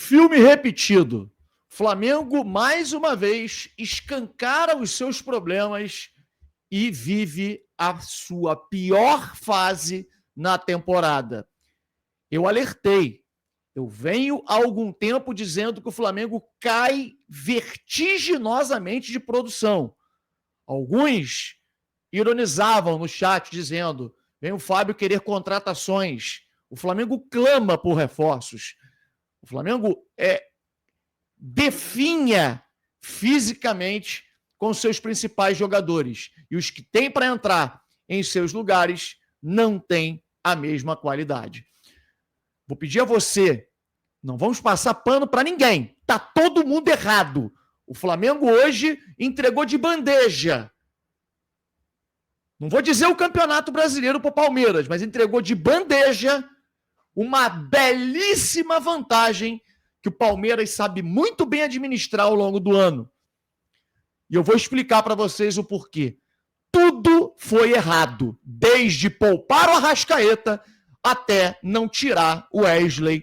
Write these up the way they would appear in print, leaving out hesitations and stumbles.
Filme repetido. Flamengo, mais uma vez, escancara os seus problemas e vive a sua pior fase na temporada. Eu alertei. Eu venho há algum tempo dizendo que o Flamengo cai vertiginosamente de produção. Alguns ironizavam no chat dizendo: vem o Fábio querer contratações. O Flamengo clama por reforços. O Flamengo definha fisicamente com seus principais jogadores. E os que têm para entrar em seus lugares não têm a mesma qualidade. Vou pedir a você, não vamos passar pano para ninguém. Tá todo mundo errado. O Flamengo hoje entregou de bandeja. Não vou dizer o Campeonato Brasileiro para o Palmeiras, mas entregou de bandeja uma belíssima vantagem que o Palmeiras sabe muito bem administrar ao longo do ano. E eu vou explicar para vocês o porquê. Tudo foi errado, desde poupar o Arrascaeta até não tirar o Wesley,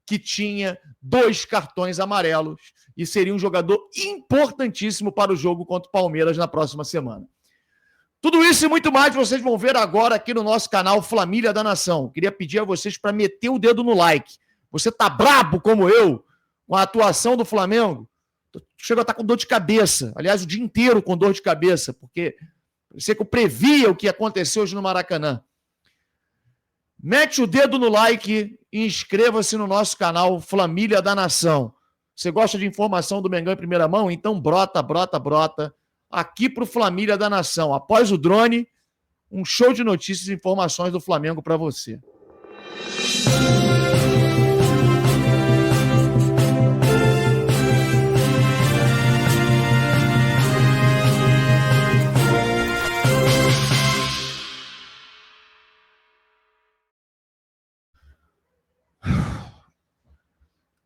que tinha 2 cartões amarelos e seria um jogador importantíssimo para o jogo contra o Palmeiras na próxima semana. Tudo isso e muito mais vocês vão ver agora aqui no nosso canal Família da Nação. Queria pedir a vocês para meter o dedo no like. Você tá brabo como eu com a atuação do Flamengo? Chega a estar com dor de cabeça. Aliás, o dia inteiro com dor de cabeça, porque parecia que eu previa o que aconteceu hoje no Maracanã. Mete o dedo no like e inscreva-se no nosso canal Família da Nação. Você gosta de informação do Mengão em primeira mão? Então brota aqui para o Família da Nação. Após o drone, um show de notícias e informações do Flamengo para você.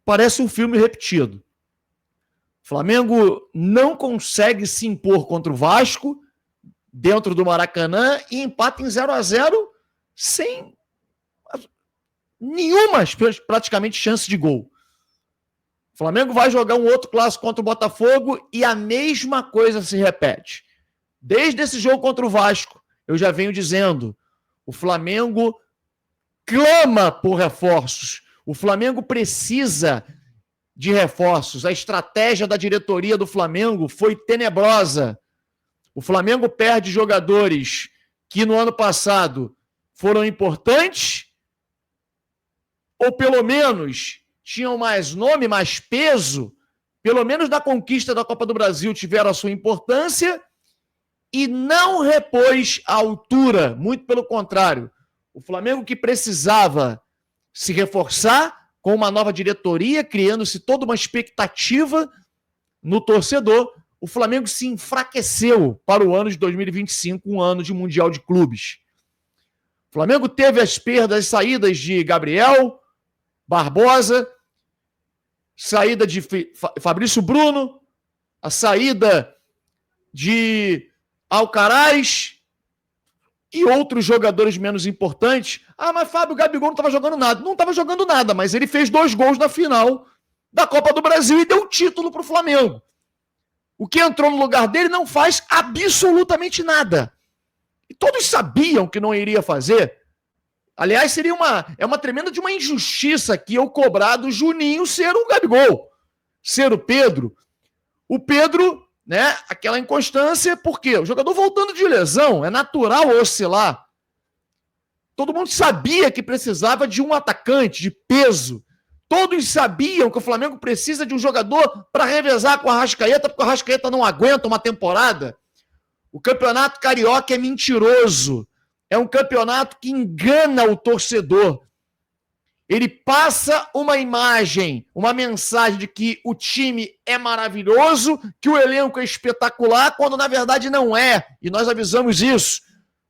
Parece um filme repetido. O Flamengo não consegue se impor contra o Vasco dentro do Maracanã e empata em 0-0 sem nenhuma praticamente chance de gol. O Flamengo vai jogar um outro clássico contra o Botafogo e a mesma coisa se repete. Desde esse jogo contra o Vasco, eu já venho dizendo, o Flamengo clama por reforços. O Flamengo precisa de reforços. A estratégia da diretoria do Flamengo foi tenebrosa. O Flamengo perde jogadores que no ano passado foram importantes, ou pelo menos tinham mais nome, mais peso, pelo menos na conquista da Copa do Brasil tiveram a sua importância, e não repôs a altura, muito pelo contrário. O Flamengo que precisava se reforçar com uma nova diretoria, criando-se toda uma expectativa no torcedor, o Flamengo se enfraqueceu para o ano de 2025, um ano de Mundial de Clubes. O Flamengo teve as perdas, as saídas de Gabriel, Barbosa, saída de Fabrício Bruno, a saída de Alcaraz e outros jogadores menos importantes. Ah, mas Fábio, o Gabigol não estava jogando nada. Não estava jogando nada, mas ele fez 2 gols na final da Copa do Brasil e deu título para o Flamengo. O que entrou no lugar dele não faz absolutamente nada. E todos sabiam que não iria fazer. Aliás, seria uma tremenda de uma injustiça aqui eu cobrar do Juninho ser o Gabigol, ser o Pedro. O Pedro, né, aquela inconstância, por quê? O jogador voltando de lesão, é natural oscilar. Todo mundo sabia que precisava de um atacante de peso. Todos sabiam que o Flamengo precisa de um jogador para revezar com o Arrascaeta, porque o Arrascaeta não aguenta uma temporada. O campeonato carioca é mentiroso. É um campeonato que engana o torcedor. Ele passa uma imagem, uma mensagem de que o time é maravilhoso, que o elenco é espetacular, quando na verdade não é. E nós avisamos isso.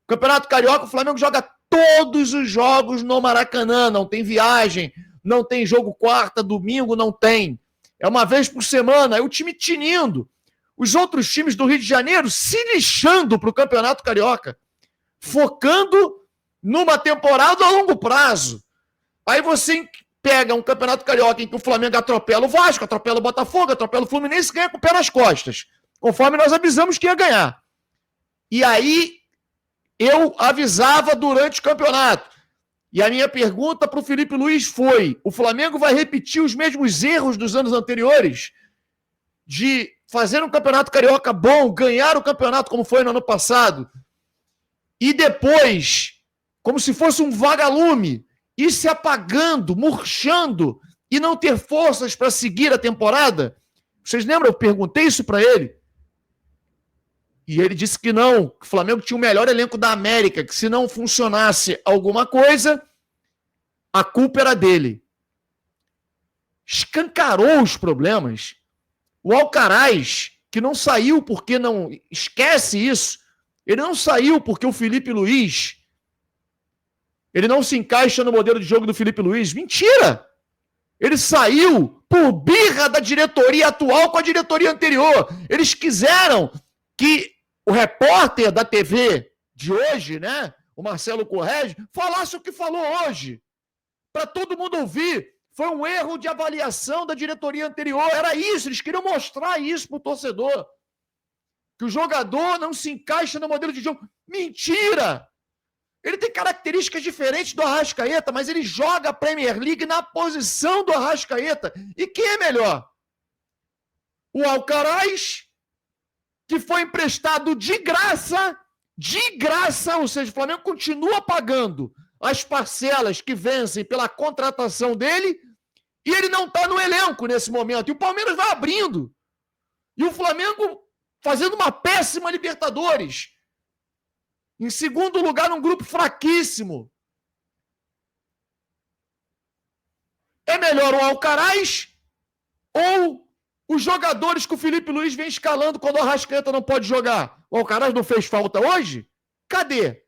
O campeonato carioca, o Flamengo joga todos os jogos no Maracanã. Não tem viagem, não tem jogo quarta, domingo, não tem. É uma vez por semana, é o time tinindo. Os outros times do Rio de Janeiro se lixando para o campeonato carioca, focando numa temporada a longo prazo. Aí você pega um campeonato carioca em que o Flamengo atropela o Vasco, atropela o Botafogo, atropela o Fluminense e ganha com o pé nas costas, conforme nós avisamos que ia ganhar. E aí eu avisava durante o campeonato. E a minha pergunta para o Felipe Luiz foi: o Flamengo vai repetir os mesmos erros dos anos anteriores de fazer um campeonato carioca bom, ganhar o campeonato como foi no ano passado, e depois, como se fosse um vagalume, ir se apagando, murchando e não ter forças para seguir a temporada? Vocês lembram? Eu perguntei isso para ele. E ele disse que não, que o Flamengo tinha o melhor elenco da América, que se não funcionasse alguma coisa, a culpa era dele. Escancarou os problemas. O Alcaraz, que não saiu porque não... Esquece isso. Ele não saiu porque o Felipe Luiz... Ele não se encaixa no modelo de jogo do Felipe Luiz. Mentira! Ele saiu por birra da diretoria atual com a diretoria anterior. Eles quiseram que o repórter da TV de hoje, né, o Marcelo Correge, falasse o que falou hoje, para todo mundo ouvir. Foi um erro de avaliação da diretoria anterior. Era isso, eles queriam mostrar isso para o torcedor. Que o jogador não se encaixa no modelo de jogo. Mentira! Ele tem características diferentes do Arrascaeta, mas ele joga a Premier League na posição do Arrascaeta. E quem é melhor? O Alcaraz, que foi emprestado de graça, ou seja, o Flamengo continua pagando as parcelas que vencem pela contratação dele, e ele não está no elenco nesse momento. E o Palmeiras vai abrindo. E o Flamengo fazendo uma péssima Libertadores. Em segundo lugar, num grupo fraquíssimo. É melhor o Alcaraz ou os jogadores que o Felipe Luiz vem escalando quando o Arrascaeta não pode jogar? O Alcaraz não fez falta hoje? Cadê?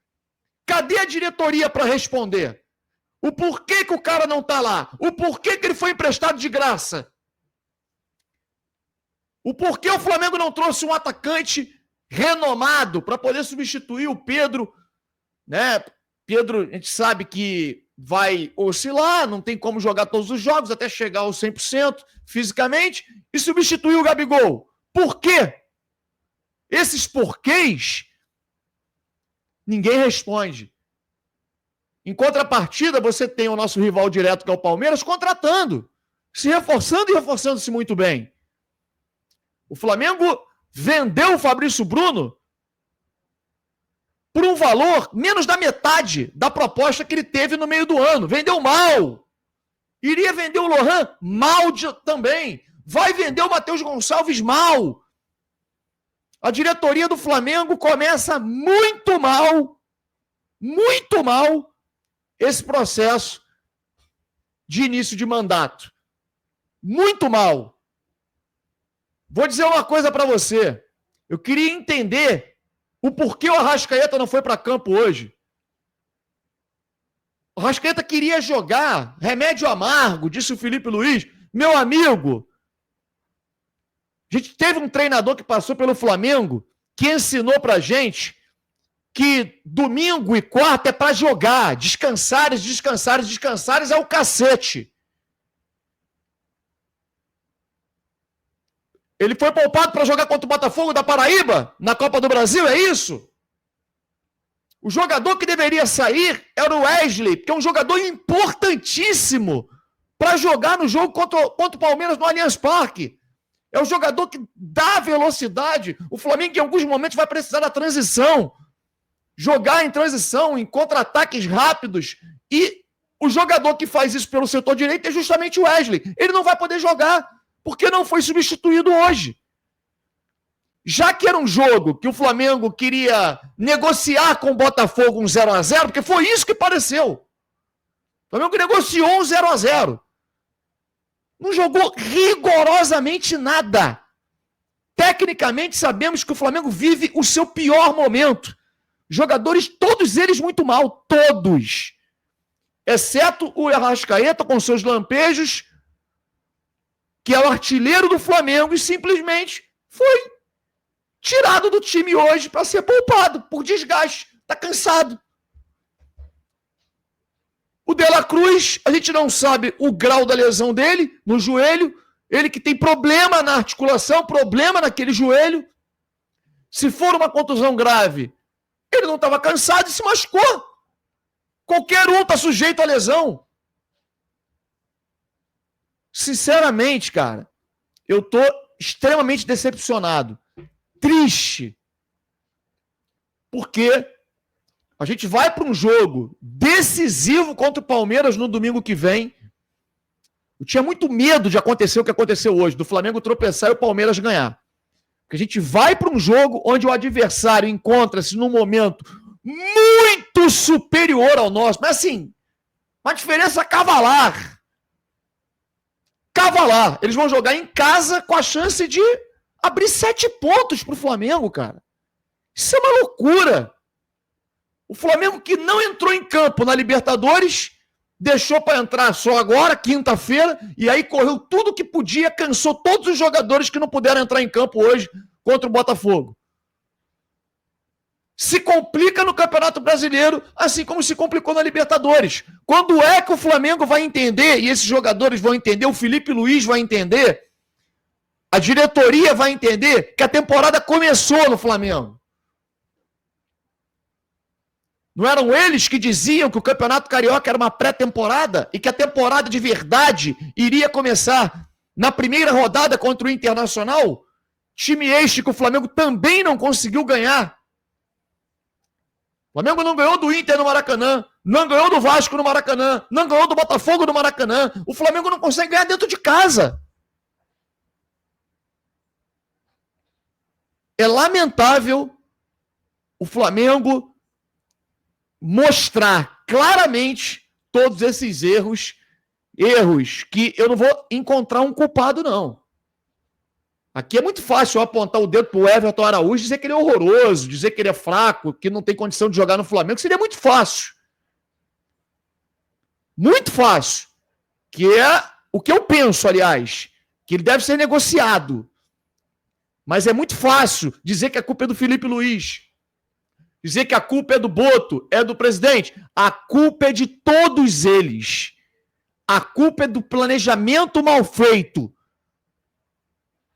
Cadê a diretoria para responder? O porquê que o cara não está lá? O porquê que ele foi emprestado de graça? O porquê o Flamengo não trouxe um atacante renomado para poder substituir o Pedro, né? Pedro, a gente sabe que vai oscilar, não tem como jogar todos os jogos até chegar aos 100% fisicamente e substituir o Gabigol. Por quê? Esses porquês ninguém responde. Em contrapartida, você tem o nosso rival direto, que é o Palmeiras, contratando, se reforçando e reforçando-se muito bem. O Flamengo vendeu o Fabrício Bruno por um valor menos da metade da proposta que ele teve no meio do ano. Vendeu mal. Iria vender o Lohan mal também. Vai vender o Matheus Gonçalves mal. A diretoria do Flamengo começa muito mal esse processo de início de mandato. Muito mal. Vou dizer uma coisa para você. Eu queria entender o porquê o Arrascaeta não foi para campo hoje. O Arrascaeta queria jogar, remédio amargo, disse o Felipe Luiz. Meu amigo, a gente teve um treinador que passou pelo Flamengo que ensinou pra gente que domingo e quarta é para jogar, descansares é o cacete. Ele foi poupado para jogar contra o Botafogo da Paraíba, na Copa do Brasil, é isso? O jogador que deveria sair era o Wesley, que é um jogador importantíssimo para jogar no jogo contra o Palmeiras no Allianz Parque. É um jogador que dá velocidade. O Flamengo, em alguns momentos, vai precisar da transição. Jogar em transição, em contra-ataques rápidos. E o jogador que faz isso pelo setor direito é justamente o Wesley. Ele não vai poder jogar, porque não foi substituído hoje. Já que era um jogo que o Flamengo queria negociar com o Botafogo um 0-0, porque foi isso que pareceu. O Flamengo negociou um 0-0. Não jogou rigorosamente nada. Tecnicamente, sabemos que o Flamengo vive o seu pior momento. Jogadores, todos eles muito mal. Todos. Exceto o Arrascaeta com seus lampejos, que é o artilheiro do Flamengo, e simplesmente foi tirado do time hoje para ser poupado por desgaste. Está cansado. O De La Cruz, a gente não sabe o grau da lesão dele no joelho. Ele que tem problema na articulação, problema naquele joelho. Se for uma contusão grave, ele não estava cansado e se machucou. Qualquer um está sujeito à lesão. Sinceramente, cara, eu tô extremamente decepcionado. Triste. Porque a gente vai para um jogo decisivo contra o Palmeiras no domingo que vem. Eu tinha muito medo de acontecer o que aconteceu hoje, do Flamengo tropeçar e o Palmeiras ganhar. Porque a gente vai para um jogo onde o adversário encontra-se num momento muito superior ao nosso. Mas assim, uma diferença cavalar. Cavalar. Eles vão jogar em casa com a chance de abrir 7 pontos para o Flamengo, cara. Isso é uma loucura. O Flamengo que não entrou em campo na Libertadores, deixou para entrar só agora, quinta-feira, e aí correu tudo que podia, cansou todos os jogadores que não puderam entrar em campo hoje contra o Botafogo. Se complica no Campeonato Brasileiro, assim como se complicou na Libertadores. Quando é que o Flamengo vai entender, e esses jogadores vão entender, o Felipe Luiz vai entender, a diretoria vai entender que a temporada começou no Flamengo? Não eram eles que diziam que o Campeonato Carioca era uma pré-temporada e que a temporada de verdade iria começar na primeira rodada contra o Internacional? Time este que o Flamengo também não conseguiu ganhar. O Flamengo não ganhou do Inter no Maracanã, não ganhou do Vasco no Maracanã, não ganhou do Botafogo no Maracanã. O Flamengo não consegue ganhar dentro de casa. É lamentável o Flamengo mostrar claramente todos esses erros que eu não vou encontrar um culpado, não. Aqui é muito fácil eu apontar o dedo pro Everton Araújo e dizer que ele é horroroso, dizer que ele é fraco, que não tem condição de jogar no Flamengo. Seria muito fácil. Muito fácil. Que é o que eu penso, aliás, que ele deve ser negociado. Mas é muito fácil dizer que a culpa é do Felipe Luiz. Dizer que a culpa é do Boto, é do presidente. A culpa é de todos eles. A culpa é do planejamento mal feito.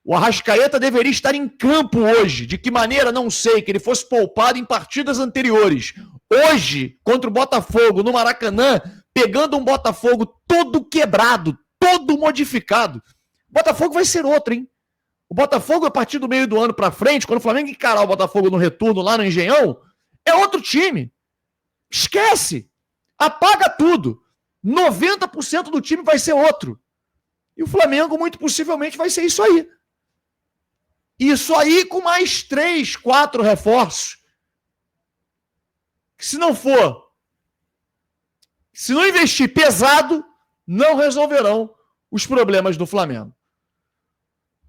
O Arrascaeta deveria estar em campo hoje. De que maneira? Não sei. Que ele fosse poupado em partidas anteriores. Hoje, contra o Botafogo, no Maracanã, pegando um Botafogo todo quebrado, todo modificado. O Botafogo vai ser outro, hein? O Botafogo, a partir do meio do ano pra frente, quando o Flamengo encarar o Botafogo no retorno lá no Engenhão, é outro time. Esquece. Apaga tudo. 90% do time vai ser outro. E o Flamengo, muito possivelmente, vai ser isso aí. Isso aí com mais 3, 4 reforços. Que se não investir pesado, não resolverão os problemas do Flamengo.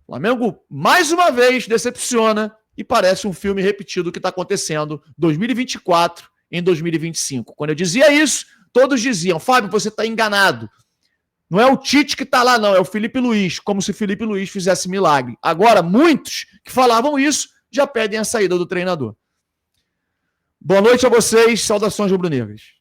O Flamengo, mais uma vez, decepciona e parece um filme repetido que está acontecendo 2024 em 2025. Quando eu dizia isso, todos diziam, Fábio, você está enganado. Não é o Tite que está lá, não, é o Felipe Luiz, como se o Felipe Luiz fizesse milagre. Agora, muitos que falavam isso já pedem a saída do treinador. Boa noite a vocês, saudações rubro-negras.